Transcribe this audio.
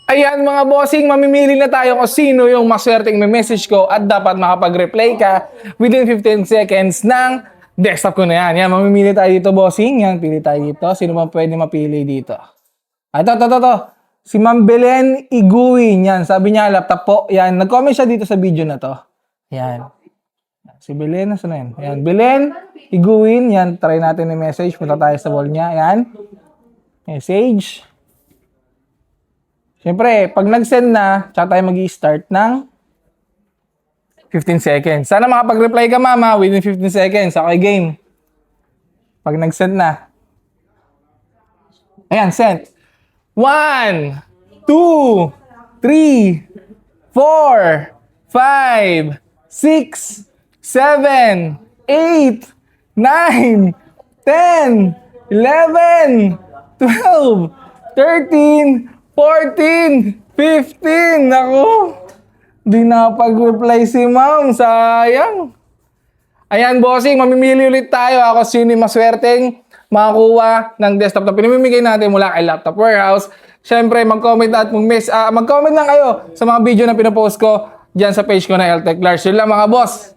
Ayan mga bossing, mamimili na tayo kung sino yung maswerteng may message ko at dapat makapag-reply ka within 15 seconds ng desktop ko na yan. Yan, mamimili tayo dito bossing. Yan, pili tayo dito. Sino man pwede mapili dito? Ito. Si Ma'am Belen Iguin. Yan, sabi niya laptop po. Yan, nag-comment siya dito sa video na to. Yan. Si Belen, nasa na yan? Yan, Belen Iguin. Yan, try natin yung message. Punta tayo sa wall niya. Yan. Message. Siyempre, pag nag-send na, tsaka tayo mag-i-start ng 15 seconds. Sana makapag-reply ka, mama, within 15 seconds. Okay, game. Pag nag-send na. Ayan, send. 1, 2, 3, 4, 5, 6, 7, 8, 9, 10, 11, 12, 13, 14, 15, naku, di nakapag-reply si ma'am, sayang. Ayan bossing, mamimili ulit tayo ako sino yung maswerteng makakuha ng desktop na pinamimigay natin mula kay Laptop Warehouse. Siyempre, mag-comment at mag-comment lang kayo sa mga video na pinopost ko dyan sa page ko na LTech Large. Yun lang mga boss.